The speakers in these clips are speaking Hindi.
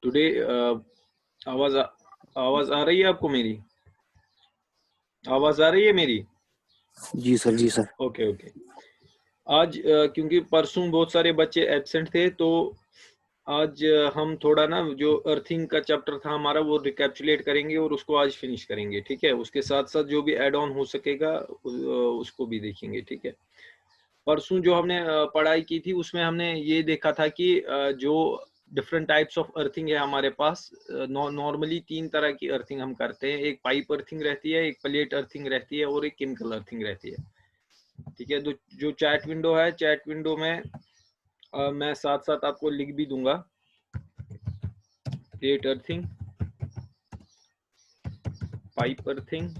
टुडे आवाज आवाज आ रही है आपको? मेरी आवाज आ रही है मेरी? जी सर, जी सर। Okay okay. आज क्योंकि परसों बहुत सारे बच्चे एब्सेंट थे, तो आज हम थोड़ा ना जो अर्थिंग का चैप्टर था हमारा वो रिकैप्चुलेट करेंगे और उसको आज फिनिश करेंगे। ठीक है, उसके साथ साथ जो भी एड ऑन हो सकेगा उसको भी देखेंगे। ठीक है, परसों जो हमने पढ़ाई की थी उसमें हमने ये देखा था कि जो डिफरेंट टाइप्स ऑफ अर्थिंग है हमारे पास। नॉर्मली तीन तरह की अर्थिंग हम करते हैं। एक पाइप अर्थिंग रहती है, एक प्लेट अर्थिंग रहती है और एक केमिकल अर्थिंग रहती है। ठीक है, तो जो चैट विंडो है, चैट विंडो में मैं साथ साथ आपको लिख भी दूंगा। प्लेट अर्थिंग, पाइप अर्थिंग,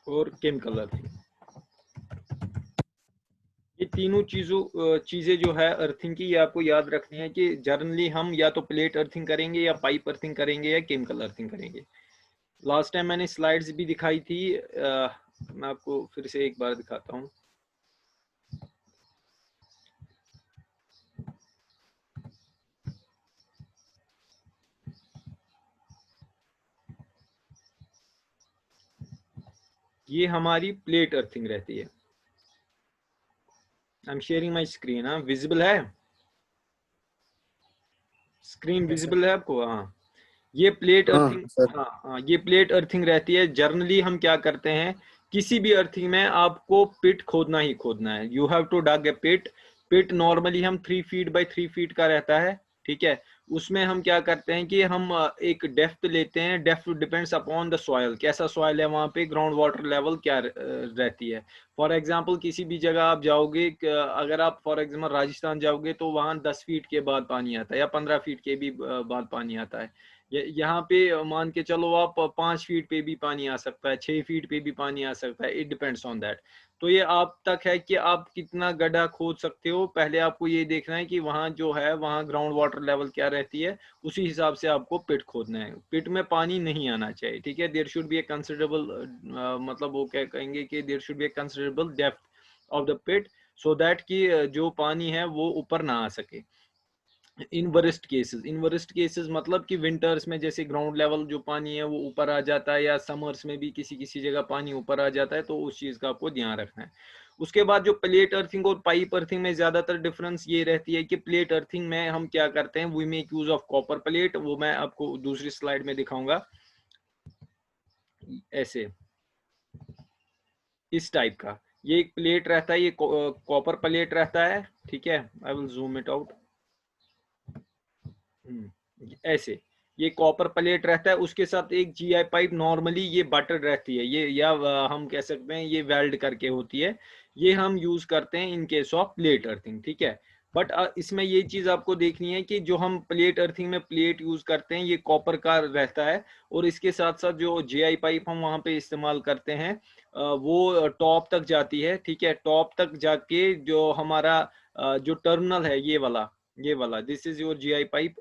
और केमिकल अर्थिंग। ये तीनों चीजें जो है अर्थिंग की, ये आपको याद रखनी है कि जनरली हम या तो प्लेट अर्थिंग करेंगे या पाइप अर्थिंग करेंगे या केमिकल अर्थिंग करेंगे। लास्ट टाइम मैंने स्लाइड्स भी दिखाई थी, मैं आपको फिर से एक बार दिखाता हूँ। ये हमारी प्लेट अर्थिंग रहती है। I am sharing my screen. हाँ, विजिबल है? स्क्रीन विजिबल है आपको? हाँ, ये प्लेट हाँ अर्थिंग। सर। हाँ हाँ, ये प्लेट अर्थिंग रहती है। जर्नली हम क्या करते हैं, किसी भी अर्थिंग में आपको पिट खोदना ही खोदना है। You have to dig a pit. Pit normally हम 3 फीट बाई 3 फीट का रहता है। ठीक है, उसमें हम क्या करते हैं कि हम एक डेप्थ लेते हैं। Depth depends upon the soil, कैसा सॉइल है वहाँ पे, ग्राउंड वाटर लेवल क्या रहती है। फॉर एग्जाम्पल किसी भी जगह आप जाओगे, अगर आप फॉर एग्जाम्पल राजस्थान जाओगे तो वहाँ 10 फीट के बाद पानी आता है या 15 फीट के भी बाद पानी आता है। यहाँ पे मान के चलो आप 5 फीट पे भी पानी आ सकता है, 6 फीट पे भी पानी आ सकता है। It depends on that. तो ये आप तक है कि आप कितना गड्ढा खोद सकते हो। पहले आपको ये देखना है कि वहाँ जो है वहाँ ग्राउंड वाटर लेवल क्या रहती है, उसी हिसाब से आपको पिट खोदना है। पिट में पानी नहीं आना चाहिए। ठीक है, there should be a considerable, मतलब वो क्या कहेंगे कि there should be a considerable depth of the pit, so that कि जो पानी है वो ऊपर ना आ सके। इन वरिस्ट केसेस मतलब कि विंटर्स में जैसे ग्राउंड लेवल जो पानी है वो ऊपर आ जाता है, या समर्स में भी किसी किसी जगह पानी ऊपर आ जाता है, तो उस चीज का आपको ध्यान रखना है। उसके बाद जो प्लेट अर्थिंग और पाइप अर्थिंग में ज्यादातर डिफरेंस ये रहती है कि प्लेट अर्थिंग में हम क्या करते हैं, we make use of copper plate. वो मैं आपको दूसरी स्लाइड में दिखाऊंगा। ऐसे इस टाइप का ये एक प्लेट रहता है, ये कॉपर प्लेट रहता है। ठीक है, I will zoom it out. ऐसे ये कॉपर प्लेट रहता है, उसके साथ एक जीआई पाइप। नॉर्मली ये बटन रहती है, ये या हम कह सकते हैं ये वेल्ड करके होती है। ये हम यूज करते हैं इन केस ऑफ प्लेट अर्थिंग। ठीक है, बट इसमें ये चीज आपको देखनी है कि जो हम प्लेट अर्थिंग में प्लेट यूज करते हैं ये कॉपर का रहता है, और इसके साथ साथ जो जीआई पाइप हम वहां पे इस्तेमाल करते हैं वो टॉप तक जाती है। ठीक है, टॉप तक जाके जो हमारा जो टर्मिनल है, ये वाला this is your GI pipe.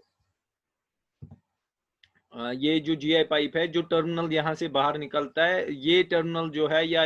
ये जो जीआई पाइप है, जो टर्मिनल यहाँ से बाहर निकलता है, ये टर्मिनल जो है, या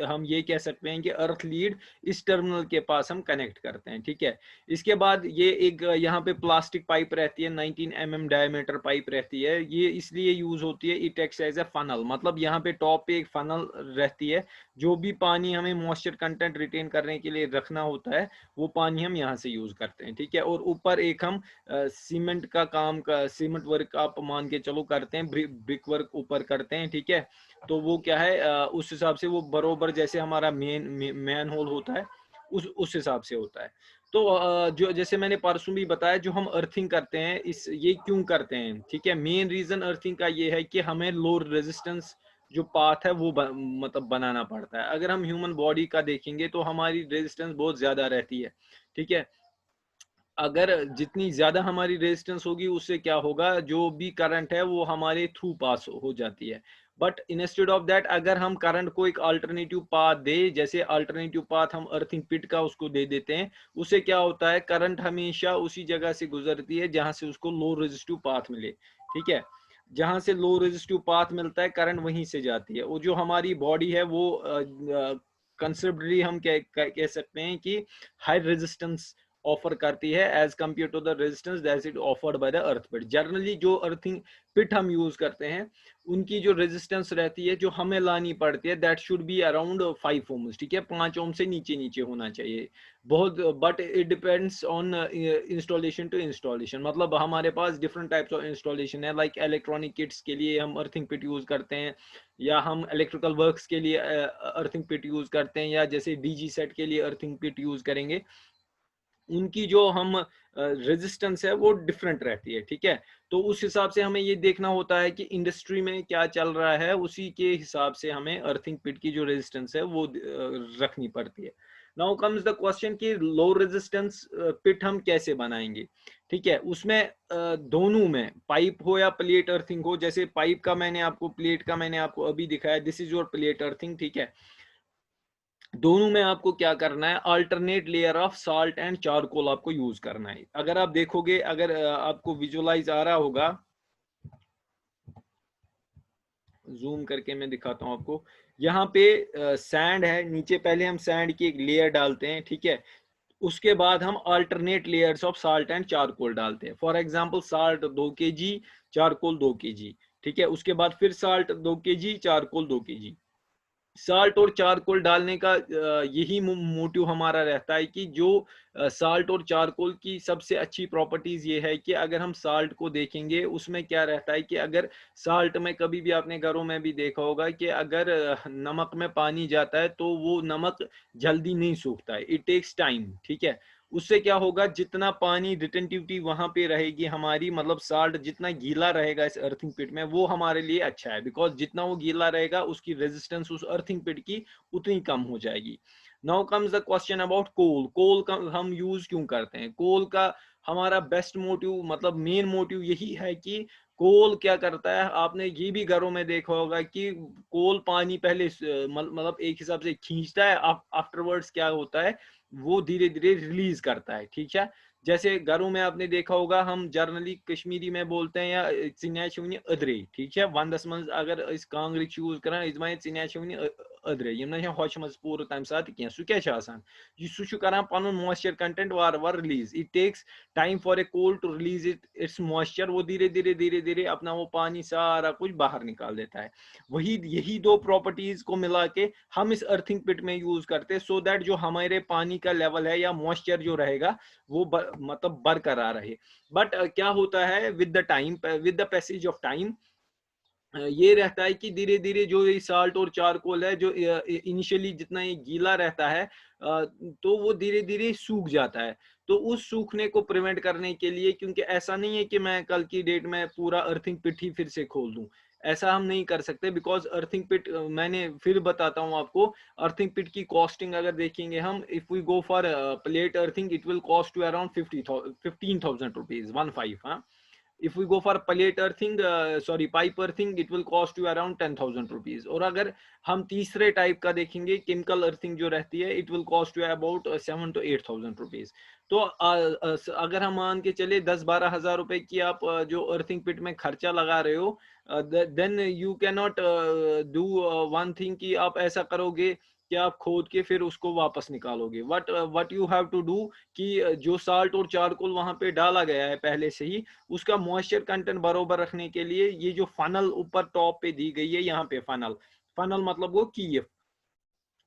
हम ये कह सकते हैं कि अर्थ लीड इस टर्मिनल के पास हम कनेक्ट करते हैं। ठीक है, इसके बाद ये एक यहाँ पे प्लास्टिक पाइप रहती है, 19 mm डायमीटर पाइप रहती है। ये इसलिए यूज होती है, it acts as a funnel, मतलब यहाँ पे टॉप पे एक फनल रहती है। जो भी पानी हमें मॉइस्चर कंटेंट रिटेन करने के लिए रखना होता है, वो पानी हम यहाँ से यूज करते हैं। ठीक है, और ऊपर एक हम सीमेंट का काम का सीमेंट वर्क आप मान के चलो करते हैं, ब्रिक वर्क ऊपर करते हैं। ठीक है, तो वो क्या है, उस हिसाब से वो बरोबर जैसे हमारा मेन होल होता है उस हिसाब से होता है। तो जो जैसे मैंने परसों भी बताया, जो हम अर्थिंग करते हैं इस ये क्यों करते हैं। ठीक है, मेन रीजन अर्थिंग का ये है कि हमें लो रेजिस्टेंस जो पाथ है वो मतलब बनाना पड़ता है। अगर हम ह्यूमन बॉडी का देखेंगे तो हमारी रेजिस्टेंस बहुत ज्यादा रहती है। ठीक है, अगर जितनी ज्यादा हमारी रेजिस्टेंस होगी उससे क्या होगा, जो भी करंट है वो हमारे थ्रू पास हो जाती है। बट इंस्टेड ऑफ दैट, अगर हम करंट को एक अल्टरनेटिव पाथ दे, जैसे अल्टरनेटिव पाथ हम अर्थिंग पिट का उसको दे देते हैं, उससे क्या होता है, करंट हमेशा उसी जगह से गुजरती है जहां से उसको लो रेजिस्टिव पाथ मिले। ठीक है, जहां से लो रेजिस्टिव पाथ मिलता है करंट वहीं से जाती है। और जो हमारी बॉडी है वो कंसिडरली हम कह सकते हैं कि हाई रेजिस्टेंस ऑफर करती है as compare to the resistance that it offered by the earth pit. Generally जो अर्थिंग पिट हम यूज करते हैं उनकी जो रेजिस्टेंस रहती है जो हमें लानी पड़ती है that should be around 5 ohms, ठीक है, 5 ओम से नीचे नीचे होना चाहिए बहुत। But it depends on installation to installation, मतलब हमारे पास डिफरेंट टाइप्स ऑफ इंस्टॉलेशन है। लाइक इलेक्ट्रॉनिक किट्स के लिए हम अर्थिंग पिट यूज करते हैं, या हम इलेक्ट्रिकल वर्क्स के लिए अर्थिंग पिट यूज करते हैं, या जैसे डीजी सेट के लिए अर्थिंग पिट यूज करेंगे, उनकी जो हम रेजिस्टेंस है वो डिफरेंट रहती है, ठीक है। तो उस हिसाब से हमें ये देखना होता है कि इंडस्ट्री में क्या चल रहा है, उसी के हिसाब से हमें अर्थिंग पिट की जो रेजिस्टेंस है वो रखनी पड़ती है। नाउ कम्स द क्वेश्चन कि लो रेजिस्टेंस पिट हम कैसे बनाएंगे, ठीक है। उसमें दोनों में पाइप हो या प्लेट अर्थिंग हो, जैसे पाइप का मैंने आपको, प्लेट का मैंने आपको अभी दिखाया, this is your plate earthing, ठीक है। दोनों में आपको क्या करना है, alternate layer of salt and charcoal आपको यूज करना है। अगर आप देखोगे, अगर आपको विजुअलाइज आ रहा होगा, जूम करके मैं दिखाता हूं आपको। यहाँ पे सैंड है नीचे, पहले हम सैंड की एक लेयर डालते हैं, ठीक है। उसके बाद हम alternate layers of salt and charcoal डालते हैं। For example salt 2 kg, charcoal 2 kg, ठीक है। उसके बाद फिर salt 2 kg, charcoal 2 kg। Salt और चारकोल डालने का यही मोटिव हमारा रहता है कि जो साल्ट और चारकोल की सबसे अच्छी प्रॉपर्टीज ये है कि अगर हम साल्ट को देखेंगे उसमें क्या रहता है कि अगर साल्ट में, कभी भी आपने घरों में भी देखा होगा कि अगर नमक में पानी जाता है तो वो नमक जल्दी नहीं सूखता है, इट टेक्स टाइम, ठीक है। उससे क्या होगा, जितना पानी रिटेंटिविटी वहां पे रहेगी हमारी, मतलब साल्ट जितना गीला रहेगा इस अर्थिंग पिट में वो हमारे लिए अच्छा है, बिकॉज जितना वो गीला रहेगा उसकी रेजिस्टेंस उस अर्थिंग पिट की उतनी कम हो जाएगी। Now comes the question about coal. Coal का हम यूज क्यों करते हैं? कोल का हमारा बेस्ट मोटिव, मतलब मेन मोटिव यही है कि कोल क्या करता है, आपने ये भी घरों में देखा होगा कि कोल पानी पहले मतलब एक हिसाब से खींचता है, आफ्टरवर्ड्स क्या होता है, वो धीरे धीरे रिलीज करता है, ठीक है। जैसे घरों में आपने देखा होगा, हम जर्नली कश्मीरी में बोलते हैं या अदरे, ठीक है। वंदस मंज अगर इस कांग्रेस यूज करा अदरे यम ना होश मज पूरा तम साथ कह सह क्या सह कर पन मॉइस्चर कंटेंट वार वार release. It takes time for a coal to release its moisture. वो धीरे धीरे अपना वो पानी सारा कुछ बाहर निकाल देता है। वही यही दो प्रॉपर्टीज को मिला के हम इस अर्थिंग पिट में यूज करते हैं, सो दैट जो हमारे पानी का लेवल है या मॉइस्चर जो रहेगा वो मतलब बरकरार रहे। बट क्या होता है with the time, with the passage of time, ये रहता है कि धीरे धीरे जो ये साल्ट और चारकोल है, जो इनिशियली जितना ये गीला रहता है तो वो धीरे धीरे सूख जाता है। तो उस सूखने को प्रिवेंट करने के लिए, क्योंकि ऐसा नहीं है कि मैं कल की डेट में पूरा अर्थिंग पिट ही फिर से खोल दूं, ऐसा हम नहीं कर सकते, बिकॉज अर्थिंग पिट, मैंने फिर बताता हूं आपको, अर्थिंग पिट की कॉस्टिंग अगर देखेंगे हम, if we go for plate earthing it will cost to around 15,000 rupees, 15। हाँ, if we go for plate earthing, sorry pipe earthing, it will cost you around 10,000 rupees। और अगर हम तीसरे टाइप का देखेंगे, केमिकल अर्थिंग जो रहती है, it will cost you about 7 to 8,000 rupees। तो अगर हम मान के चले 10-12 हजार रुपए की आप जो अर्थिंग पिट में खर्चा लगा रहे हो, then you can not do one thing कि आप ऐसा करोगे कि आप खोद के फिर उसको वापस निकालोगे। What you have to do कि जो साल्ट और चारकोल वहां पे डाला गया है पहले से ही, उसका मॉइस्चर कंटेंट बरोबर रखने के लिए ये जो फनल ऊपर टॉप पे दी गई है, यहाँ पे फनल, फनल मतलब वो की,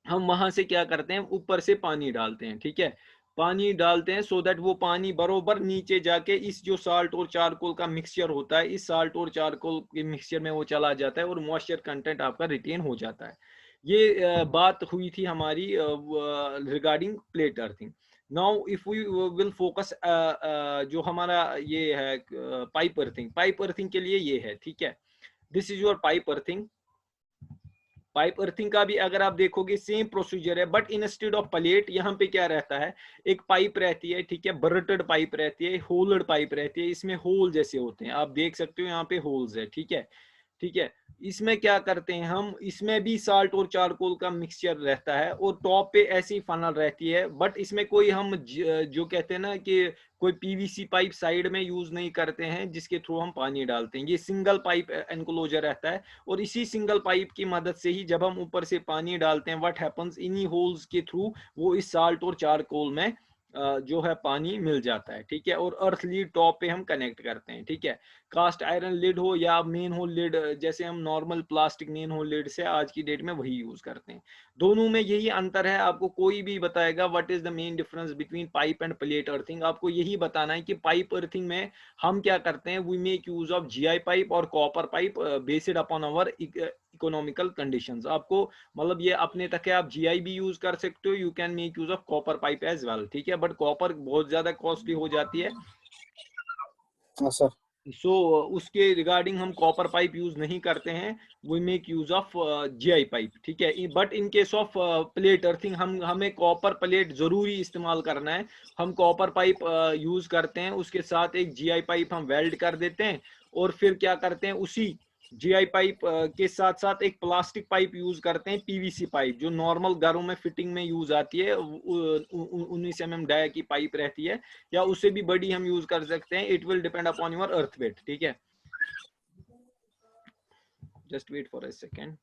हम वहां से क्या करते हैं, ऊपर से पानी डालते हैं, ठीक है। पानी डालते हैं सो दैट वो पानी बरोबर नीचे जाके इस जो साल्ट और चारकोल का मिक्सचर होता है, इस साल्ट और चारकोल के मिक्सचर में वो चला जाता है और मॉइस्चर कंटेंट आपका रिटेन हो जाता है। ये बात हुई थी हमारी regarding plate earthing. Now if we will focus, जो हमारा ये है पाइप अर्थिंग, पाइप अर्थिंग के लिए ये है, ठीक है। This is your pipe earthing. Pipe earthing का भी अगर आप देखोगे सेम प्रोसीजर है, बट इंस्टेड ऑफ प्लेट यहाँ पे क्या रहता है, एक पाइप रहती है, ठीक है, बर्टेड पाइप रहती है, होल्ड पाइप रहती है, इसमें होल जैसे होते हैं, आप देख सकते हो यहाँ पे होल्स है, ठीक है। ठीक है। इसमें क्या करते हैं हम, इसमें भी साल्ट और चारकोल का मिक्सचर रहता है और टॉप पे ऐसी फनल रहती है, बट इसमें कोई हम जो कहते हैं ना कि कोई पीवीसी पाइप साइड में यूज नहीं करते हैं जिसके थ्रू हम पानी डालते हैं। ये सिंगल पाइप एनक्लोजर रहता है और इसी सिंगल पाइप की मदद से ही जब हम ऊपर से पानी डालते हैं, व्हाट हैपेंस, इन्हीं होल्स के थ्रू वो इस साल्ट और चारकोल में जो है पानी मिल जाता है। ठीक है। और अर्थ लीड टॉप पे हम कनेक्ट करते हैं। ठीक है। कास्ट आयरन लिड हो या मेन होल लिड, जैसे हम normal plastic manhole lid से आज की डेट में वही यूज करते हैं। दोनों में यही अंतर है। आपको कोई भी बताएगा what is the main difference between pipe and plate earthing, आपको यही बताना है कि पाइप अर्थिंग में हम क्या करते हैं, we make use of GI pipe और copper pipe based upon our economical conditions. आपको मतलब ये अपने तक है, आप जीआई भी यूज कर सकते हो, you can make use of copper pipe as well. ठीक है। बट कॉपर बहुत ज्यादा कॉस्टली हो जाती है, हाँ सर। सो उसके रिगार्डिंग हम कॉपर पाइप यूज नहीं करते हैं, we make use of GI pipe. ठीक है। But in case of plate earthing हमें कॉपर प्लेट जरूरी इस्तेमाल करना है। हम कॉपर पाइप यूज करते हैं, उसके साथ एक जीआई पाइप हम वेल्ड कर देते हैं और फिर क्या करते हैं, उसी जीआई पाइप के साथ साथ एक प्लास्टिक पाइप यूज करते हैं, पीवीसी पाइप जो नॉर्मल घरों में फिटिंग में यूज आती है, 19 mm डाया की पाइप रहती है, या उससे भी बड़ी हम यूज कर सकते हैं। It will depend upon your earth wet. ठीक है। Just wait for a second.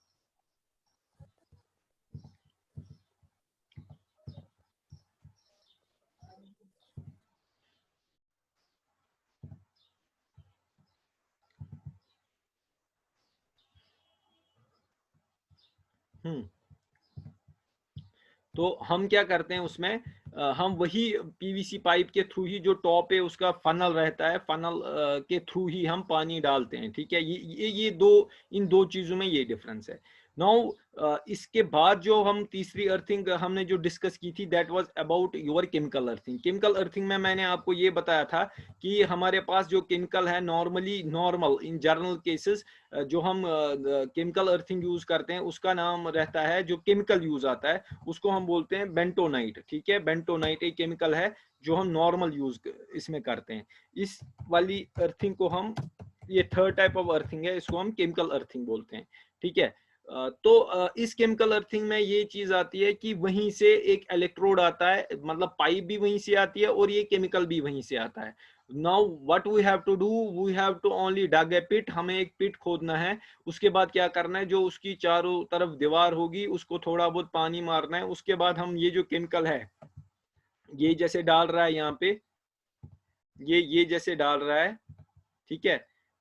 तो हम क्या करते हैं उसमें, हम वही पीवीसी पाइप के थ्रू ही, जो टॉप है उसका फनल रहता है, फनल के थ्रू ही हम पानी डालते हैं। ठीक है। ये दो, इन दो चीजों में ये डिफरेंस है। नाउ इसके बाद जो हम तीसरी अर्थिंग हमने जो डिस्कस की थी, that was about your chemical earthing. Chemical earthing में मैंने आपको ये बताया था कि हमारे पास जो केमिकल है, नॉर्मल इन जनरल केसेस जो हम केमिकल अर्थिंग यूज करते हैं, उसका नाम रहता है, जो केमिकल यूज आता है उसको हम बोलते हैं बेंटोनाइट। ठीक है। बेंटोनाइट एक केमिकल है जो हम नॉर्मल यूज इसमें करते हैं। इस वाली अर्थिंग को हम, ये थर्ड टाइप ऑफ अर्थिंग है, इसको हम केमिकल अर्थिंग बोलते हैं। ठीक है। तो इस केमिकल अर्थिंग में ये चीज आती है कि वहीं से एक इलेक्ट्रोड आता है, मतलब पाइप भी वहीं से आती है और ये केमिकल भी वहीं से आता है। Now what we have to do, we have to only dug a pit, हमें एक पिट खोदना है। उसके बाद क्या करना है, जो उसकी चारों तरफ दीवार होगी उसको थोड़ा बहुत पानी मारना है। उसके बाद हम ये जो केमिकल है, ये जैसे डाल रहा है यहाँ पे, ये जैसे डाल रहा है। ठीक है।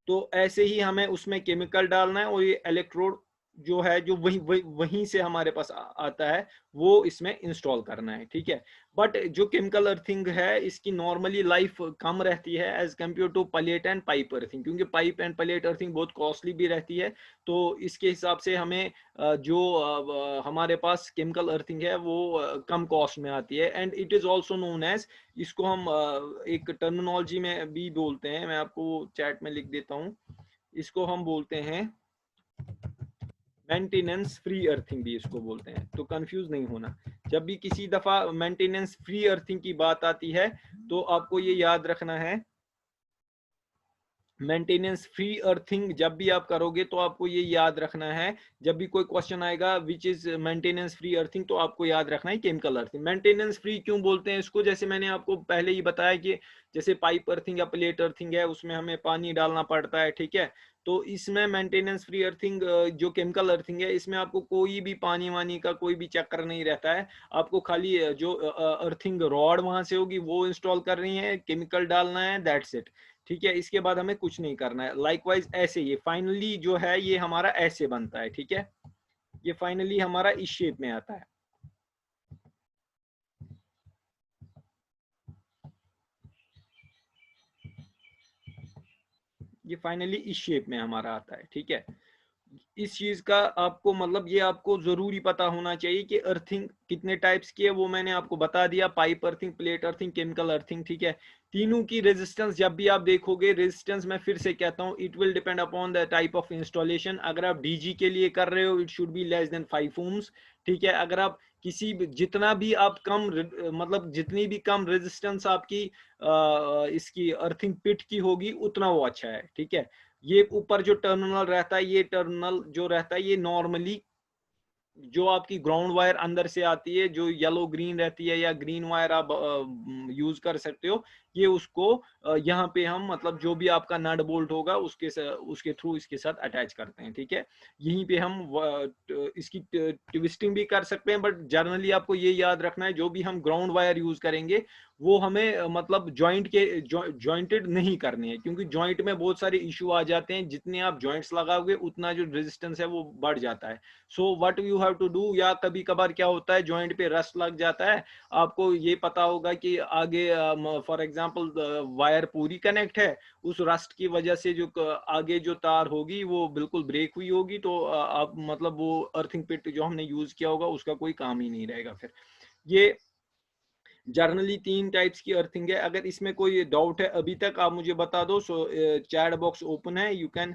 तो ऐसे ही हमें उसमें केमिकल डालना है और ये इलेक्ट्रोड जो है, जो वहीं से हमारे पास आता है, वो इसमें इंस्टॉल करना है। ठीक है। बट जो केमिकल अर्थिंग है, इसकी नॉर्मली लाइफ कम रहती है as compare to plate and pipe earthing, क्योंकि पाइप एंड प्लेट अर्थिंग बहुत कॉस्टली भी रहती है। तो इसके हिसाब से हमें जो हमारे पास केमिकल अर्थिंग है वो कम कॉस्ट में आती है। And it is also known as, इसको हम एक टर्मिनोलॉजी में भी बोलते हैं, मैं आपको चैट में लिख देता हूँ। इसको हम बोलते हैं मेंटेनेंस फ्री अर्थिंग भी इसको बोलते हैं, तो कंफ्यूज नहीं होना। जब भी किसी दफा मेंटेनेंस फ्री अर्थिंग की बात आती है तो आपको ये याद रखना है, मेंटेनेंस फ्री अर्थिंग जब भी आप करोगे तो आपको ये याद रखना है, जब भी कोई क्वेश्चन आएगा which is maintenance free earthing, तो आपको याद रखना है केमिकल अर्थिंग। मेंटेनेंस फ्री क्यों बोलते हैं इसको, जैसे मैंने आपको पहले ही बताया कि जैसे पाइप अर्थिंग या प्लेट अर्थिंग है, उसमें हमें पानी डालना पड़ता है। ठीक है। तो इसमें मेंटेनेंस फ्री अर्थिंग जो केमिकल अर्थिंग है, इसमें आपको कोई भी पानी वानी का कोई भी चक्कर नहीं रहता है। आपको खाली जो अर्थिंग रॉड वहां से होगी वो इंस्टॉल कर रही है, केमिकल डालना है, दैट्स इट। ठीक है। इसके बाद हमें कुछ नहीं करना है। लाइकवाइज ऐसे ये फाइनली जो है ये हमारा ऐसे बनता है। ठीक है। ये फाइनली हमारा इस शेप में आता है। ये फाइनली इस शेप में हमारा आता है। ठीक है। इस चीज का आपको मतलब ये आपको जरूरी पता होना चाहिए कि अर्थिंग कितने टाइप्स की है, वो मैंने आपको बता दिया, pipe earthing, plate earthing, chemical earthing. ठीक है। तीनों की रेजिस्टेंस जब भी आप देखोगे, रेजिस्टेंस मैं फिर से कहता हूं, it will depend upon the type of installation. अगर आप डीजी के लिए कर रहे हो, it should be less than 5 ohms. ठीक है। अगर आप किसी भी, जितना भी आप कम मतलब जितनी भी कम रेजिस्टेंस आपकी इसकी अर्थिंग पिट की होगी, उतना वो अच्छा है। ठीक है। ये ऊपर जो टर्मिनल रहता है, ये टर्मिनल जो रहता है, ये नॉर्मली जो आपकी ग्राउंड वायर अंदर से आती है, जो येलो ग्रीन रहती है या ग्रीन वायर आप यूज कर सकते हो, ये उसको यहाँ पे हम मतलब जो भी आपका नट बोल्ट होगा उसके थ्रू इसके साथ अटैच करते हैं, ठीक है। यहीं पे हम इसकी ट्विस्टिंग भी कर सकते हैं, बट जनरली आपको ये याद रखना है जो भी हम ग्राउंड वायर यूज करेंगे वो हमें मतलब जॉइंटेड नहीं करनी है, क्योंकि जॉइंट में बहुत सारे इशू आ जाते हैं, जितने आप जॉइंट्स लगाओगे उतना जो रेजिस्टेंस है वो बढ़ जाता है। So what you have to do, या कभी कभार क्या होता है जॉइंट पे रस्ट लग जाता है, आपको ये पता होगा कि आगे फॉर एग्जांपल वायर पूरी कनेक्ट है, उस रस्ट की वजह से जो आगे जो तार होगी वो बिल्कुल ब्रेक हुई होगी, तो आप मतलब वो अर्थिंग पिट जो हमने यूज किया होगा उसका कोई काम ही नहीं रहेगा फिर। ये जर्नली 3 टाइप्स की अर्थिंग है। अगर इसमें कोई डाउट है अभी तक आप मुझे बता दो। सो चैट बॉक्स ओपन है, you can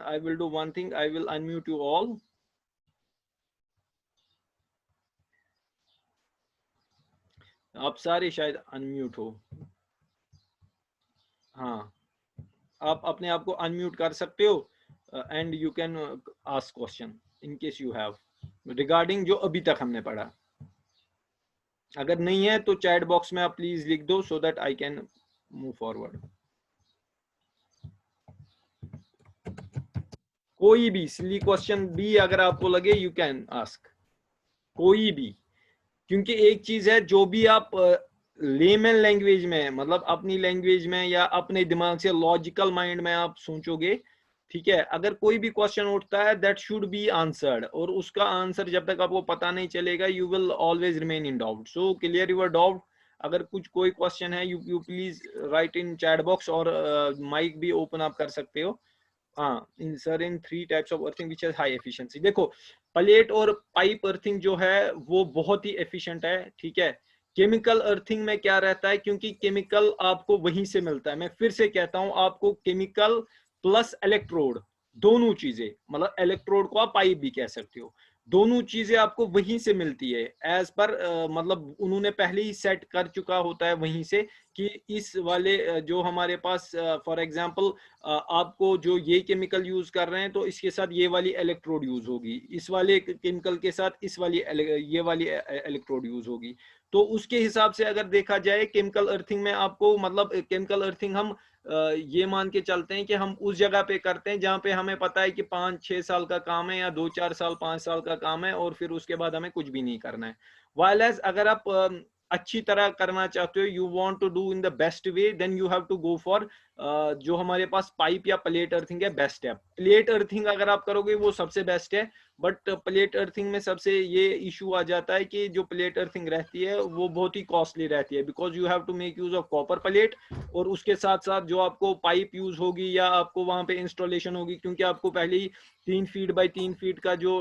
I will do one thing, I will unmute you all. आप सारे शायद अनम्यूट हो। हाँ, आप अपने आप को अनम्यूट कर सकते हो and you can ask question in case you have regarding जो अभी तक हमने पढ़ा। अगर नहीं है तो चैट बॉक्स में आप प्लीज लिख दो so that I can move forward. कोई भी सिली क्वेश्चन भी अगर आपको लगे यू कैन आस्क, कोई भी। क्योंकि एक चीज है, जो भी आप लेमन लैंग्वेज में मतलब अपनी लैंग्वेज में या अपने दिमाग से लॉजिकल माइंड में आप सोचोगे, ठीक है, अगर कोई भी क्वेश्चन उठता है दैट शुड बी आंसर्ड, और उसका आंसर जब तक आपको पता नहीं चलेगा you will always remain in doubt. So clear your doubt. अगर कुछ कोई क्वेश्चन है you please write in chat box, और माइक भी ओपन आप कर सकते हो। हाँ, in sir in 3 types of earthing which has high efficiency. देखो, प्लेट और पाइप अर्थिंग जो है वो बहुत ही एफिशिएंट है, ठीक है। केमिकल अर्थिंग में क्या रहता है, क्योंकि केमिकल आपको वहीं से मिलता है, मैं फिर से कहता हूं आपको, केमिकल प्लस इलेक्ट्रोड, दोनों चीजें, मतलब इलेक्ट्रोड को आप पाइप भी कह सकते हो, दोनों चीजें आपको वहीं से मिलती है एज पर मतलब उन्होंने पहले ही सेट कर चुका होता है वहीं से कि इस वाले जो हमारे पास फॉर एग्जांपल आपको जो ये केमिकल यूज कर रहे हैं तो इसके साथ ये वाली इलेक्ट्रोड यूज होगी, इस वाले केमिकल के साथ इस वाली ये वाली इलेक्ट्रोड यूज होगी। तो उसके हिसाब से अगर देखा जाए केमिकल अर्थिंग में आपको मतलब केमिकल अर्थिंग हम ये मान के चलते हैं कि हम उस जगह पे करते हैं जहां पे हमें पता है कि 5-6 साल का काम है या 2-4 साल 5 साल का काम है और फिर उसके बाद हमें कुछ भी नहीं करना है। वाइल अगर आप अच्छी तरह करना चाहते हो, you want to do in the best way, then you have to go for जो हमारे पास पाइप या प्लेट अर्थिंग है, बेस्ट है। प्लेट अर्थिंग अगर आप करोगे वो सबसे बेस्ट है, बट प्लेट अर्थिंग में सबसे ये इशू आ जाता है कि जो प्लेट अर्थिंग रहती है वो बहुत ही कॉस्टली रहती है, because you have to make use of copper plate, और उसके साथ साथ जो आपको पाइप यूज होगी या आपको वहां पे इंस्टॉलेशन होगी, क्योंकि आपको पहले ही 3 फीट बाई 3 फीट का जो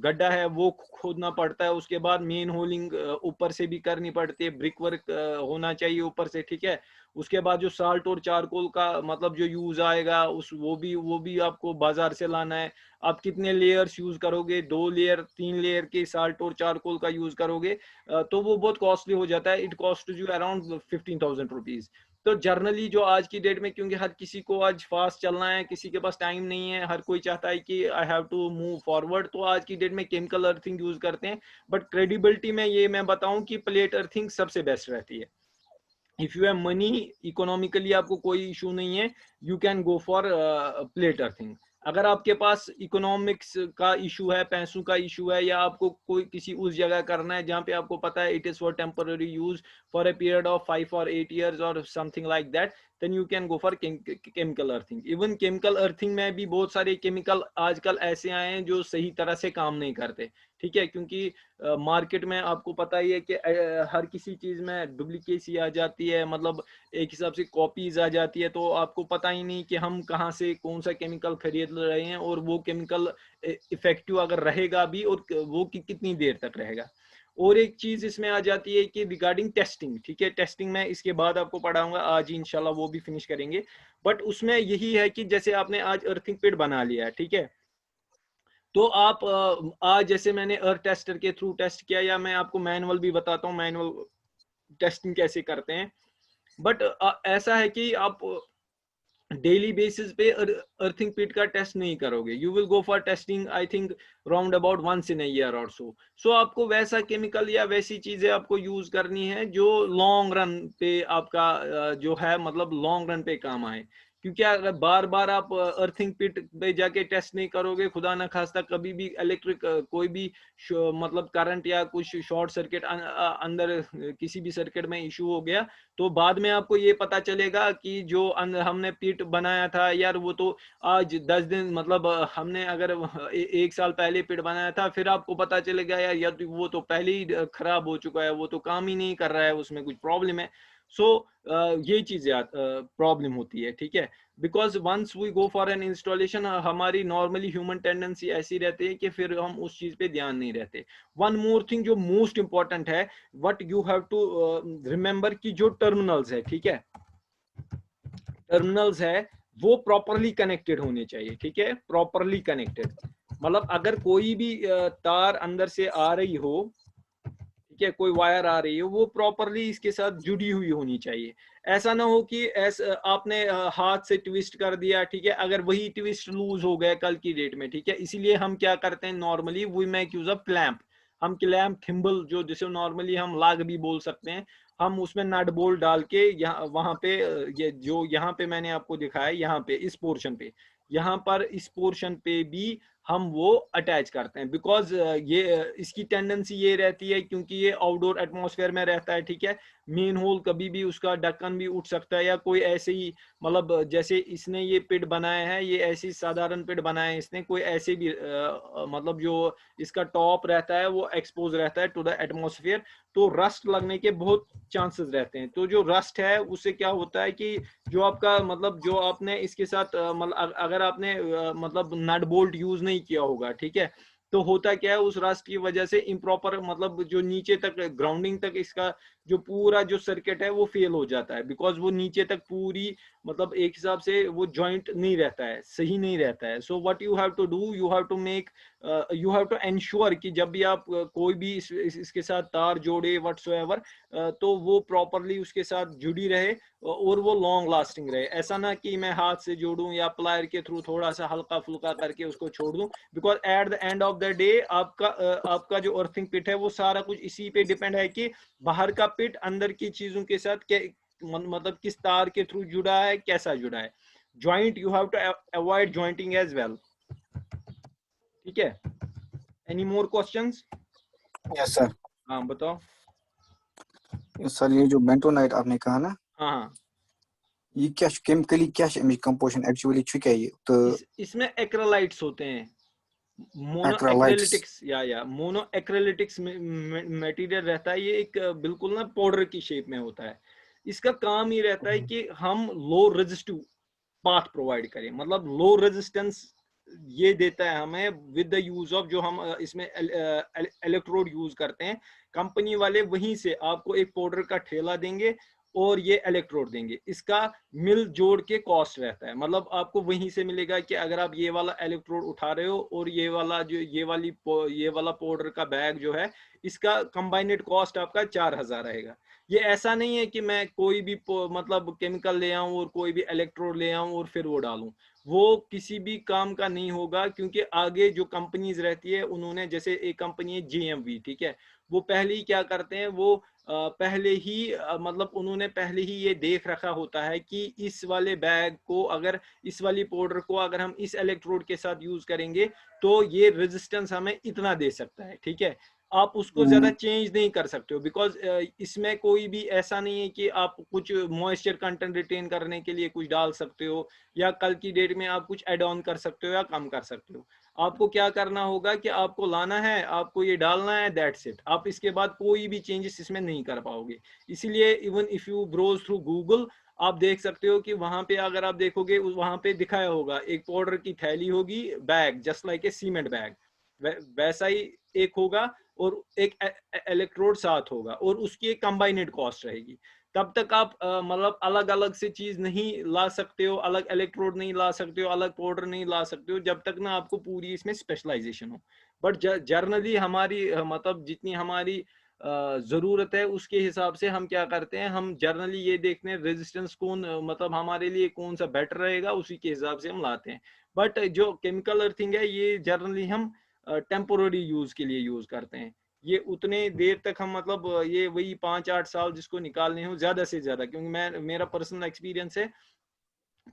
गड्ढा है वो खोदना पड़ता है, उसके बाद मेन होलिंग ऊपर से भी करनी पड़ती है, ब्रिक वर्क होना चाहिए ऊपर से, ठीक है। उसके बाद जो साल्ट और चारकोल का मतलब जो यूज आएगा उस वो भी आपको बाजार से लाना है। आप कितने लेयर्स यूज करोगे, 2 लेयर 3 लेयर के साल्ट और चारकोल का यूज करोगे तो वो बहुत कॉस्टली हो जाता है। It cost you around 15,000 rupees. तो जर्नली जो आज की डेट में, क्योंकि हर किसी को आज फास्ट चलना है, किसी के पास टाइम नहीं है, हर कोई चाहता है कि I have to move forward, तो आज की डेट में केमिकल अर्थिंग यूज करते हैं। बट क्रेडिबिलिटी में ये मैं बताऊं कि प्लेट अर्थिंग सबसे बेस्ट रहती है। If you have money, economically आपको कोई इशू नहीं है, you can go for plate earthing. अगर आपके पास इकोनॉमिक्स का इशू है, पैसों का इशू है, या आपको कोई किसी उस जगह करना है जहां पे आपको पता है it is for temporary use for a period of 5 or 8 years और something like that, then you can go for chemical earthing। even chemical earthing में भी बहुत सारे केमिकल आजकल ऐसे आए हैं जो सही तरह से काम नहीं करते, ठीक है, क्योंकि मार्केट में आपको पता ही है कि हर किसी चीज में डुप्लीकेसी आ जाती है, मतलब एक हिसाब से कॉपीज आ जाती है, तो आपको पता ही नहीं कि हम कहाँ से कौन सा केमिकल खरीद रहे हैं और वो केमिकल इफेक्टिव अगर रहेगा भी और वो कितनी देर तक रहेगा। और एक चीज इसमें आ जाती है कि रिगार्डिंग टेस्टिंग, ठीक है, टेस्टिंग में इसके बाद आपको पढ़ाऊंगा, आज ही इंशाल्लाह वो भी फिनिश करेंगे। बट उसमें यही है कि जैसे आपने आज अर्थिंग पिट बना लिया है, ठीक है, तो आप आज जैसे मैंने अर्थ टेस्टर के थ्रू टेस्ट किया, या मैं आपको मैनुअल भी बताता हूँ मैनुअल टेस्टिंग कैसे करते हैं। बट ऐसा है कि आप डेली बेसिस पे अर्थिंग पिट का टेस्ट नहीं करोगे. You will go for testing I think round about once in a year और सो आपको वैसा केमिकल या वैसी चीजें आपको यूज करनी है जो लॉन्ग रन पे आपका जो है मतलब लॉन्ग रन पे काम आए. क्योंकि अगर बार बार आप अर्थिंग पिट पे जाके टेस्ट नहीं करोगे, खुदा ना खास्ता कभी भी इलेक्ट्रिक कोई भी मतलब करंट या कुछ शॉर्ट सर्किट अंदर किसी भी सर्किट में इशू हो गया, तो बाद में आपको ये पता चलेगा कि जो हमने पिट बनाया था यार वो तो आज 10 दिन मतलब हमने अगर एक साल पहले पिट बनाया था, फिर आपको पता चलेगा यार या तो वो तो पहले ही खराब हो चुका है, वो तो काम ही नहीं कर रहा है, उसमें कुछ प्रॉब्लम है. सो ये चीजें प्रॉब्लम होती है. ठीक है, because once we go for an installation, हमारी नॉर्मली ह्यूमन टेंडेंसी ऐसी रहती है कि फिर हम उस चीज पे ध्यान नहीं रहते. वन मोर थिंग जो मोस्ट इंपॉर्टेंट है, what you have to remember कि जो टर्मिनल्स है, ठीक है, टर्मिनल्स है वो प्रॉपरली कनेक्टेड होने चाहिए. ठीक है, प्रॉपरली कनेक्टेड मतलब अगर कोई भी तार अंदर से आ रही हो, ठीक है, कोई वायर आ रही है, वो प्रॉपरली इसके साथ जुड़ी हुई होनी चाहिए. ऐसा ना हो कि ऐसा आपने हाथ से ट्विस्ट कर दिया, ठीक है, अगर वही ट्विस्ट लूज हो गया कल की डेट में, ठीक है, इसीलिए हम क्या करते हैं normally we make use of clamp. हम क्लैंप थिम्बल जो जिसे नॉर्मली हम लाग भी बोल सकते हैं, हम उसमें नट बोल्ट डाल के यहाँ वहां पे ये जो यहाँ पे मैंने आपको दिखाया, यहाँ पे इस पोर्शन पे, यहाँ पर इस पोर्शन पे भी हम वो अटैच करते हैं. बिकॉज ये इसकी टेंडेंसी ये रहती है क्योंकि ये आउटडोर एटमॉस्फेयर में रहता है. ठीक है, मेन होल कभी भी उसका ढक्कन भी उठ सकता है, या कोई ऐसे ही मतलब जैसे इसने ये पिट बनाया है, ये ऐसी साधारण पिट बनाया है इसने, कोई ऐसे भी मतलब जो इसका टॉप रहता है वो एक्सपोज रहता है टू द एटमॉस्फेयर, तो रस्ट लगने के बहुत चांसेस रहते हैं. तो जो रस्ट है उससे क्या होता है कि जो आपका मतलब जो आपने इसके साथ मतलब अगर आपने मतलब नट बोल्ट यूज नहीं किया होगा, ठीक है, तो होता क्या है उस रस्ट की वजह से इम्प्रॉपर मतलब जो नीचे तक ग्राउंडिंग तक इसका जो पूरा जो सर्किट है वो फेल हो जाता है. बिकॉज वो नीचे तक पूरी मतलब एक हिसाब से वो जॉइंट नहीं रहता है, सही नहीं रहता है. So what you have to do, you have to make you have to ensure कि जब भी आप कोई भी इसके साथ तार जोड़े व्हाटसोएवर, तो वो प्रॉपरली उसके साथ जुड़ी रहे और वो लॉन्ग लास्टिंग रहे. ऐसा ना कि मैं हाथ से जोड़ूं या प्लायर के थ्रू थोड़ा सा हल्का फुल्का करके उसको छोड़ दूं. Because at the end of the day आपका जो अर्थिंग पिट है वो सारा कुछ इसी पे डिपेंड है कि बाहर का पिट अंदर की चीजों के साथ क्या मतलब किस तार के थ्रू जुड़ा है, कैसा जुड़ा है. Joint you have to avoid jointing as well. ठीक है, any more questions? Yes sir. हाँ बताओ. सर ये जो बेंटोनाइट आपने कहा ना, हाँ हाँ, ये क्या केमिकली क्या कंपोजिशन एक्चुअली छु क्या ये तो इसमें एक्रेलाइट्स होते हैं, मोनो एक्रालाइट्स. एक्रेलिटिक्स या मोनो एक्रेलिटिक्स मटेरियल रहता है. ये एक बिल्कुल ना पाउडर की शेप में होता है. इसका काम ही रहता है कि हम लो रेजिस्टिव पाथ प्रोवाइड करें, मतलब लो रेजिस्टेंस ये देता है हमें विद द यूज ऑफ जो हम इसमें इलेक्ट्रोड यूज करते हैं. कंपनी वाले वहीं से आपको एक पाउडर का ठेला देंगे और ये इलेक्ट्रोड देंगे. इसका मिल जोड़ के कॉस्ट रहता है, मतलब आपको वहीं से मिलेगा कि अगर आप ये वाला इलेक्ट्रोड उठा रहे हो और ये वाला जो ये वाला पाउडर का बैग जो है, इसका कंबाइनेड कॉस्ट आपका 4,000 रहेगा. ये ऐसा नहीं है कि मैं कोई भी मतलब केमिकल ले आऊं और कोई भी इलेक्ट्रोड ले आऊं और फिर वो डालूं. वो किसी भी काम का नहीं होगा, क्योंकि आगे जो कंपनीज रहती है उन्होंने, जैसे एक कंपनी है जेएमवी, ठीक है, वो पहले ही क्या करते हैं, वो पहले ही मतलब उन्होंने पहले ही ये देख रखा होता है कि इस वाले बैग को अगर इस वाली पाउडर को अगर हम इस इलेक्ट्रोड के साथ यूज करेंगे तो ये रेजिस्टेंस हमें इतना दे सकता है. ठीक है, आप उसको ज्यादा चेंज नहीं कर सकते हो, बिकॉज इसमें कोई भी ऐसा नहीं है कि आप कुछ मॉइस्चर कंटेंट रिटेन करने के लिए कुछ डाल सकते हो, या कल की डेट में आप कुछ एड ऑन कर सकते हो या कम कर सकते हो. आपको क्या करना होगा कि आपको लाना है, आपको ये डालना है, दैट्स इट. आप इसके बाद कोई भी चेंजेस इसमें नहीं कर पाओगे. इसीलिए even if you browse through Google, आप देख सकते हो कि वहां पे अगर आप देखोगे वहां पे दिखाया होगा एक पाउडर की थैली होगी, bag just like a cement bag, वैसा ही एक होगा और एक इलेक्ट्रोड साथ होगा और उसकी एक कंबाइनेड कॉस्ट रहेगी. तब तक आप मतलब अलग अलग से चीज नहीं ला सकते हो, अलग इलेक्ट्रोड नहीं ला सकते हो, अलग पाउडर नहीं ला सकते हो, जब तक ना आपको पूरी इसमें स्पेशलाइजेशन हो. बट जर्नली हमारी मतलब जितनी हमारी जरूरत है उसके हिसाब से हम क्या करते हैं, हम जर्नली ये देखते हैं रेजिस्टेंस कौन मतलब हमारे लिए कौन सा बेटर रहेगा, उसी के हिसाब से हम लाते हैं। बट जो केमिकल अर्थिंग है ये जर्नली हम टेम्पोररी यूज के लिए यूज करते हैं। ये उतने देर तक हम मतलब ये वही 5-8 साल जिसको निकालने हो ज्यादा से ज्यादा, क्योंकि मैं मेरा पर्सनल एक्सपीरियंस है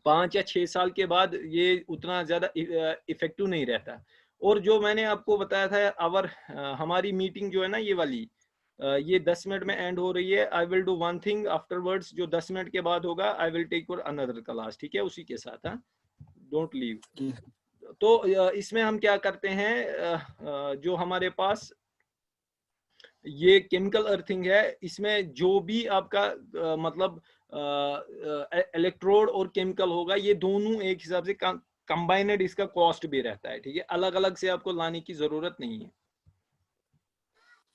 5 या 6 साल के बाद ये उतना ज्यादा इफेक्टिव नहीं रहता। और जो मैंने आपको बताया था हमारी मीटिंग जो है ना ये वाली, ये 10 मिनट में एंड हो रही है। I will do one thing afterwards, जो 10 मिनट के बाद होगा I will take your another class, ठीक है, उसी के साथ। हाँ, डोंट लीव। तो इसमें हम क्या करते हैं, जो हमारे पास ये केमिकल अर्थिंग है, इसमें जो भी आपका मतलब इलेक्ट्रोड और केमिकल होगा ये दोनों एक हिसाब से कंबाइनेड इसका कॉस्ट भी रहता है, ठीक है, अलग अलग से आपको लाने की जरूरत नहीं है।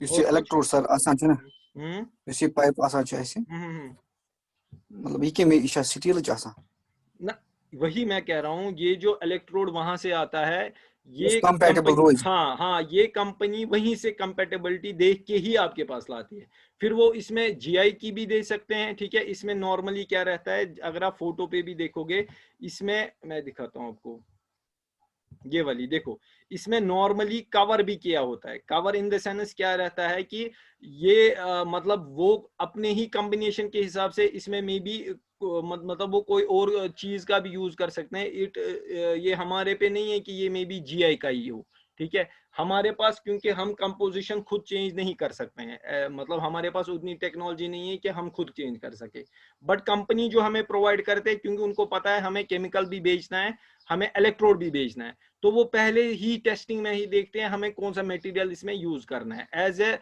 ये इलेक्ट्रोड सर आसान है ना, हम्म ये पाइप आसान है ऐसे, मतलब ये के में इशा स्टील आसान ना, वही मैं कह रहा हूँ, ये जो इलेक्ट्रोड वहां से आता है ये कंपैटिबल कंपनी, रोज। हाँ हाँ, ये कंपनी वहीं से कंपेटेबिलिटी देख के ही आपके पास लाती है। फिर वो इसमें जीआई की भी दे सकते हैं, ठीक है। इसमें नॉर्मली क्या रहता है, अगर आप फोटो पे भी देखोगे, इसमें मैं दिखाता हूँ आपको, ये वाली देखो, इसमें नॉर्मली कवर भी किया होता है। कवर इन द सेंस क्या रहता है कि ये मतलब वो अपने ही कॉम्बिनेशन के हिसाब से इसमें मे बी मतलब वो कोई और चीज का भी यूज कर सकते हैं। ये हमारे पे नहीं है कि ये मे बी जीआई का ही हो, ठीक है। हमारे पास क्योंकि हम कंपोजिशन खुद चेंज नहीं कर सकते हैं, मतलब हमारे पास उतनी टेक्नोलॉजी नहीं है कि हम खुद चेंज कर सके। बट कंपनी जो हमें प्रोवाइड करते हैं, क्योंकि उनको पता है हमें केमिकल भी बेचना है, हमें इलेक्ट्रोड भी बेचना है, तो वो पहले ही टेस्टिंग में ही देखते हैं हमें कौन सा मटेरियल इसमें यूज करना है। एज ए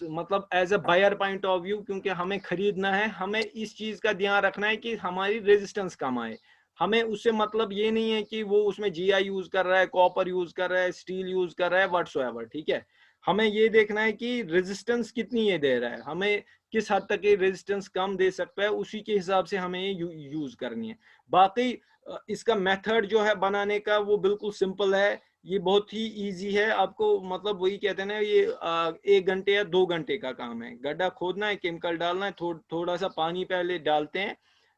मतलब as a buyer point of view, क्योंकि हमें खरीदना है, हमें इस चीज का ध्यान रखना है कि हमारी रेजिस्टेंस कम आए। हमें उससे मतलब ये नहीं है कि वो उसमें जीआई यूज कर रहा है, कॉपर यूज कर रहा है, स्टील यूज कर रहा है, व्हाटसोएवर, ठीक है। हमें ये देखना है कि रेजिस्टेंस कितनी ये दे रहा है, हमें किस हद तक ये रेजिस्टेंस कम दे सकता है, उसी के हिसाब से हमें ये युज करनी है। बाकी इसका मेथड जो है बनाने का वो बिल्कुल सिंपल है, ये बहुत ही इजी है। आपको मतलब वही कहते हैं ना, ये 1 घंटे या 2 घंटे का काम है। गड्ढा खोदना है, केमिकल डालना है, थोड़ा सा पानी पहले डालते हैं,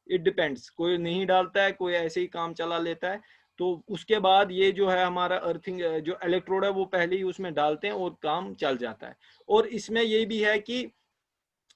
इट डिपेंड्स, कोई नहीं डालता है, कोई ऐसे ही काम चला लेता है। तो उसके बाद ये जो है हमारा अर्थिंग जो इलेक्ट्रोड है वो पहले ही उसमें डालते हैं और काम चल जाता है। और इसमें ये भी है कि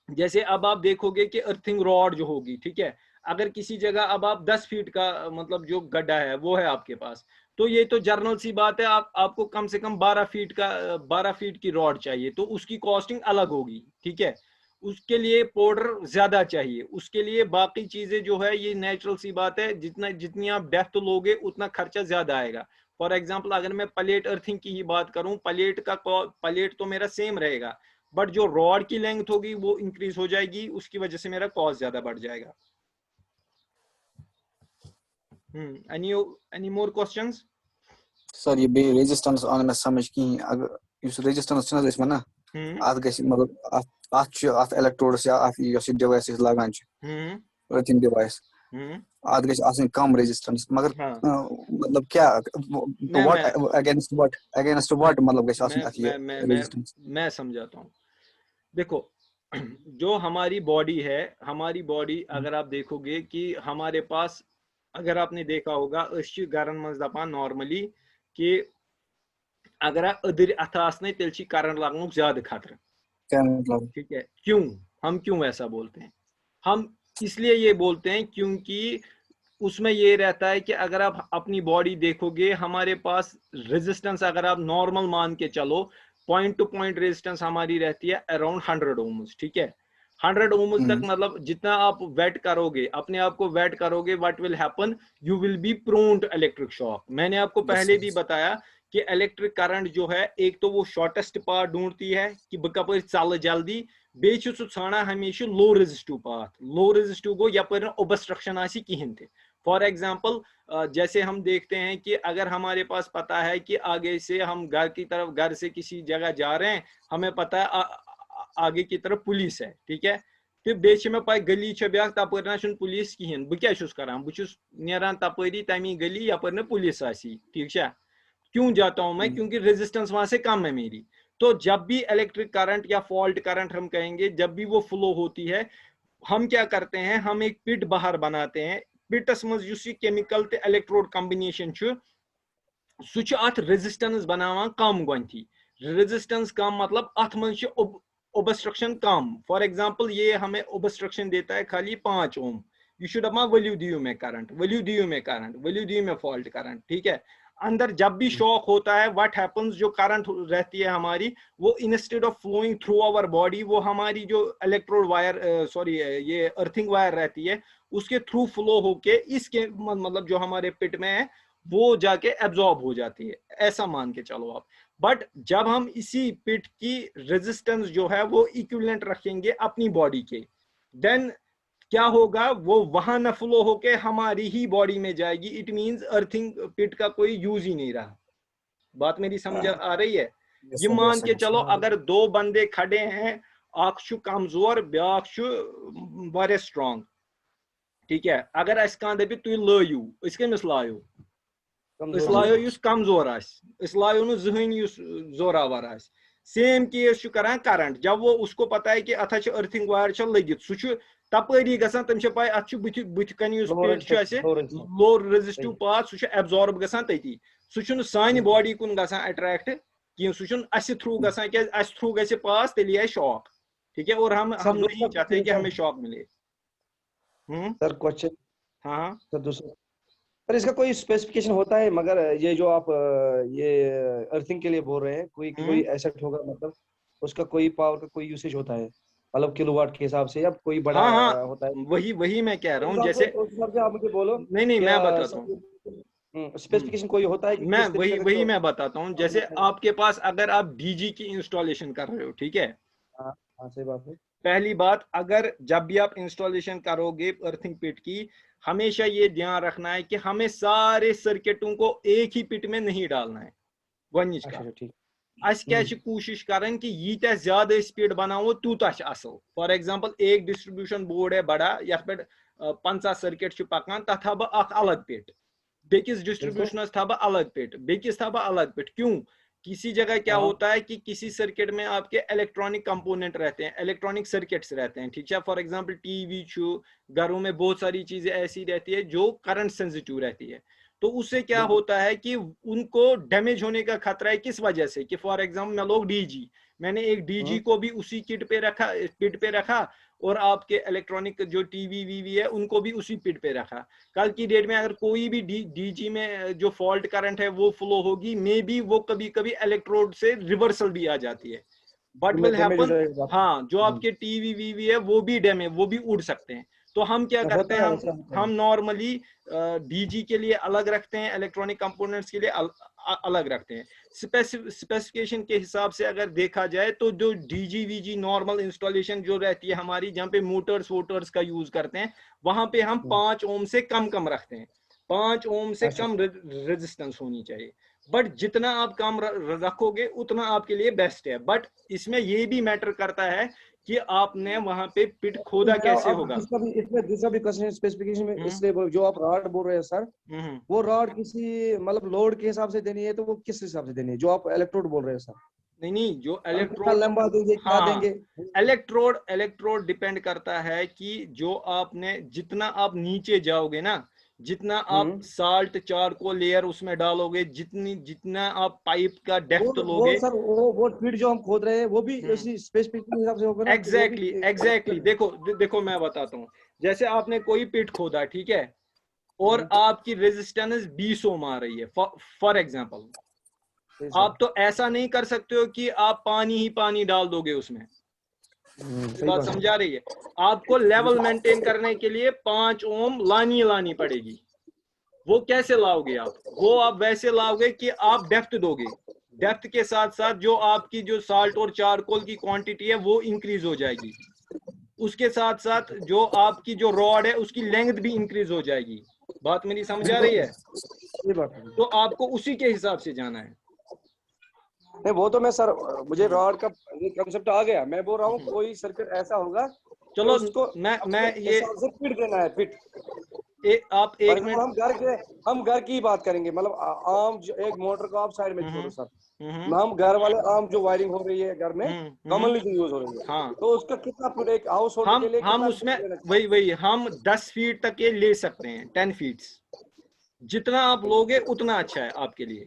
जैसे अब आप देखोगे कि अर्थिंग रॉड जो होगी, ठीक है, अगर किसी जगह अब आप 10 फीट का मतलब जो गड्ढा है वो है आपके पास, तो ये तो जर्नल सी बात है, आपको कम से कम 12 फीट का 12 फीट की रॉड चाहिए, तो उसकी कॉस्टिंग अलग होगी, ठीक है। उसके लिए पाउडर ज्यादा चाहिए, उसके लिए बाकी चीजें जो है ये नेचुरल सी बात है, जितनी आप डेप्थ लोगे उतना खर्चा ज्यादा आएगा। फॉर एग्जाम्पल अगर मैं प्लेट अर्थिंग की ही बात करूं, प्लेट तो मेरा सेम रहेगा, बट जो रॉड की लेंथ होगी वो इंक्रीज हो जाएगी, उसकी वजह से मेरा कॉस्ट ज्यादा बढ़ जाएगा। Any more questions? सर ये रेजिस्टेंस आने में समझ की अगर इस रेजिस्टेंस ना इस ना आत गस मतलब आत इलेक्ट्रोड्स या आत यो डिवाइस लगान अर्थिंग डिवाइस आत गस आसन कम रेजिस्टेंस, मगर मतलब क्या व्हाट अगेंस्ट व्हाट मतलब गस आसन आत ये रेजिस्टेंस। मैं समझाता हूँ, देखो जो हमारी बॉडी है, हमारी बॉडी अगर आप देखोगे कि हमारे पास, अगर आपने देखा होगा गरन मज दपान नॉर्मली कि अगर अदर अथ आसने तेल करंट लगन ज्यादा खतरा, ठीक है। हम क्यों ऐसा बोलते हैं? हम इसलिए ये बोलते हैं क्योंकि उसमें ये रहता है कि अगर आप अपनी बॉडी देखोगे, हमारे पास रेजिस्टेंस अगर आप नॉर्मल मान के चलो, पॉइंट टू पॉइंट रेजिस्टेंस हमारी रहती है अराउंड 100 ओम्स, ठीक है। 100 ओम्स तक मतलब जितना आप वेट करोगे, अपने आप को वेट करोगे, what will happen, you will be prone to electric shock. मैंने आपको पहले भी बताया कि इलेक्ट्रिक करंट जो है, एक तो वो शॉर्टेस्ट पाथ ढूंढती है कि कपर चल जल्दी, बेच ाना हमेशा लो रेजिस्टिव पाथ, लो रेजिस्टिव गो यपर ओबस्ट्रक्शन आसी कहीं थे। फॉर एग्जाम्पल जैसे हम देखते हैं कि अगर हमारे पास पता है कि आगे से हम घर की तरफ, घर से किसी जगह जा रहे हैं, हमें पता है आगे की तरफ पुलिस है, ठीक है, तो बेच में पाई गली ब्या तपर ना पुलिस कहें, बह क्या करान, बहुत नेरान तपरी तमी गली यपर न पुलिस आसी, ठीक है। क्यों जाता हूं मैं? क्योंकि रेजिस्टेंस वहां से कम है मेरी। तो जब भी इलेक्ट्रिक करंट या फॉल्ट करंट हम कहेंगे, जब भी वो फ्लो होती है, हम क्या करते हैं, हम एक पिट बाहर बनाते हैं। पिटस मज युस केमिकल ते इलेक्ट्रोड कॉम्बिनेशन सह रेजिस्टेंस बनावान कम गोथी। रेजिस्टेंस कम मतलब अत मज ओबस्ट्रक्शन कम। फॉर एग्जांपल ये हमें ओबस्ट्रक्शन देता है खाली 5 ओम, यू शुड अमा वल्यू दियो में करंट, वल्यू दियो में करंट, वल्यू दियो में फॉल्ट करंट, ठीक है। अंदर जब भी शॉक होता है, व्हाट हैपेंस, जो करंट रहती है हमारी, वो instead of flowing through our body, वो हमारी जो इलेक्ट्रोड वायर सॉरी ये अर्थिंग वायर रहती है, उसके थ्रू फ्लो होके इसके मतलब जो हमारे पिट में है वो जाके एब्जॉर्ब हो जाती है, ऐसा मान के चलो आप। बट जब हम इसी पिट की रेजिस्टेंस जो है वो इक्विवेलेंट रखेंगे अपनी बॉडी के, देन क्या होगा, वो वहां न फ्लो होके हमारी ही बॉडी में जाएगी। इट मींस अर्थिंग पिट का कोई यूज ही नहीं रहा। बात मेरी समझ आ रही है? ये मान के चलो अगर 2 बंदे खड़े हैं, अख छु कमजोर ब्याख छु वारिया स्ट्रांग, ठीक है, अगर अस कह दपि तुम लायू, कमिस लायो, लायो युस कमजोर आस, लायो न जहन युस जोरावर आस। सेम केस करान करंट, जब वो उसको पता है कि अथ अर्थिंग वायर लगित, सह तपरी गसान, तम पाई अत बुथ कन पिट लो रेजिस्टिव पाथ, सह एब्जॉर्ब गसान तती, सह सान बॉडी कुन गसान अट्रैक्ट कह, सह थ्रू गसान, क्या अस थ्रू गि पास, तेली आए शॉक, ठीक है। और हम नहीं चाहते कि हमें शॉक मिले। सर क्वेश्चन, हाँ सर दूसरा, सर इसका कोई स्पेसिफिकेशन होता है? मगर ये जो आप ये अर्थिंग के लिए बोल रहे हैं, कोई एसेट होगा, मतलब उसका कोई पावर का कोई यूसेज होता है, मतलब किलोवाट के हिसाब से, या कोई बड़ा हाँ होता है? वही मैं कह रहा हूँ। जैसे आप मुझे बोलो। नहीं मैं बताता हूँ, स्पेसिफिकेशन कोई होता है कि मैं वही मैं बताता हूँ। जैसे आपके पास अगर आप डीजी की इंस्टॉलेशन कर रहे हो, ठीक है, हाँ सही बात है। पहली बात, अगर जब भी आप इंस्टॉलेशन करोगे अर्थिंग पिट की, हमेशा ये ध्यान रखना है कि हमें सारे सर्किटों को एक ही पिट में नहीं डालना है। गोनिच का अस क्या कोशिश करें कि यीत्या ज्यादा स्पीड बनाओ तूता असल। फॉर एग्जांपल एक डिस्ट्रीब्यूशन बोर्ड है बड़ा, यथ पे 50 सर्किट पकान, तथ था बह अलग पिट, बेकिस डिस्ट्रीब्यूशनस था बह अलग पिट, बेकिस था बह अलग पिट। क्यों? किसी जगह क्या होता है कि किसी सर्किट में आपके इलेक्ट्रॉनिक कंपोनेंट रहते हैं, इलेक्ट्रॉनिक सर्किट्स रहते हैं, ठीक है। फॉर एग्जांपल टीवी छू, घरों में बहुत सारी चीजें ऐसी रहती है जो करंट सेंसिटिव रहती है। तो उससे क्या होता है कि उनको डैमेज होने का खतरा है। किस वजह से? कि फॉर एग्जांपल मैं लोग डीजी, मैंने एक डीजी को भी उसी किट पे रखा, पिट पे रखा, और आपके इलेक्ट्रॉनिक जो टीवी वीवी है उनको भी उसी पिट पे रखा। कल की डेट में अगर कोई भी डीजी में जो फॉल्ट करंट है वो फ्लो होगी, मे बी वो कभी कभी इलेक्ट्रोड से रिवर्सल भी आ जाती है, बट विल हैपन। हाँ, जो आपके टीवी वीवी है वो भी डैमेज, वो भी उड़ सकते हैं। तो हम क्या करते हैं, हम नॉर्मली डीजी के लिए अलग रखते हैं, इलेक्ट्रॉनिक कंपोनेंट्स के लिए अलग रखते हैं। स्पेसिफिकेशन के हिसाब से अगर देखा जाए तो जो डीजी वीजी नॉर्मल इंस्टॉलेशन जो रहती है हमारी, जहाँ पे मोटर्स वोटर्स का यूज करते हैं, वहां पे हम 5 ओम से कम रखते हैं। 5 ओम से कम रेजिस्टेंस होनी चाहिए। बट जितना आप कम रखोगे उतना आपके लिए बेस्ट है। बट इसमें ये भी मैटर करता है कि आपने वहां पे पिट खोदा कैसे होगा। इसमें दूसरा भी क्वेश्चन स्पेसिफिकेशन में, इसलिए जो आप रॉड बोल रहे हैं सर, वो रॉड किसी मतलब लोड के हिसाब से देनी है, तो वो किस हिसाब से देनी है जो आप इलेक्ट्रोड बोल रहे हैं सर? नहीं, जो इलेक्ट्रोड लंबा देंगे, क्या देंगे? इलेक्ट्रोड डिपेंड करता है कि जो आपने, जितना आप नीचे जाओगे ना, जितना आप साल्ट चारकोल लेयर उसमें डालोगे, जितना आप पाइप का डेप्थ लोगे, वो सर वो फीट जो हम खोद रहे हैं वो भी उसी स्पेसिफिकेशन हिसाब से होगा ना? एग्जैक्टली देखो मैं बताता हूँ। जैसे आपने कोई पिट खोदा, ठीक है, और आपकी रेजिस्टेंस 20 ओम आ रही है फॉर एग्जांपल, आप तो ऐसा नहीं कर सकते हो कि आप पानी ही पानी डाल दोगे उसमें। बात समझा रही है? आपको लेवल मेंटेन करने के लिए 5 ओम लानी पड़ेगी। वो कैसे लाओगे आप? वो आप वैसे लाओगे कि आप डेप्थ दोगे, डेप्थ के साथ साथ जो आपकी जो साल्ट और चारकोल की क्वांटिटी है वो इंक्रीज हो जाएगी। उसके साथ साथ जो आपकी जो रॉड है उसकी लेंथ भी इंक्रीज हो जाएगी। बात मेरी समझ आ रही है? तो आपको उसी के हिसाब से जाना है। नहीं, वो तो मैं सर, मुझे रॉड का कंसेप्ट आ गया। मैं बोल रहा हूँ कोई सर्किट ऐसा होगा चलो उसको मैं ये फिट देना है, फिट। आप एक मिनट, हम घर की बात करेंगे, मतलब आम एक मोटर को आप साइड में छोड़ो सर, हम्म हम घर वाले आम जो वायरिंग हो रही है घर में कॉमनली जो यूज हो रही है, हाँ, तो उसका कितना फीट एक हाउस होल्डर के लिए हम कितना उसमें लेना चाहिए? वही हम 10 फीट तक ये ले सकते हैं, 10 फीट। जितना आप लोगे उतना अच्छा है आपके लिए।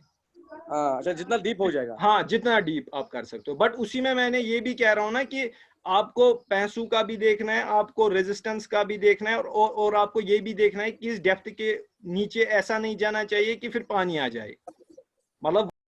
हाँ, अच्छा, जितना डीप हो जाएगा। हाँ, जितना डीप आप कर सकते हो, बट उसी में मैंने ये भी कह रहा हूँ ना कि आपको पैसों का भी देखना है, आपको रेजिस्टेंस का भी देखना है, और आपको ये भी देखना है कि इस डेप्थ के नीचे ऐसा नहीं जाना चाहिए कि फिर पानी आ जाए। मतलब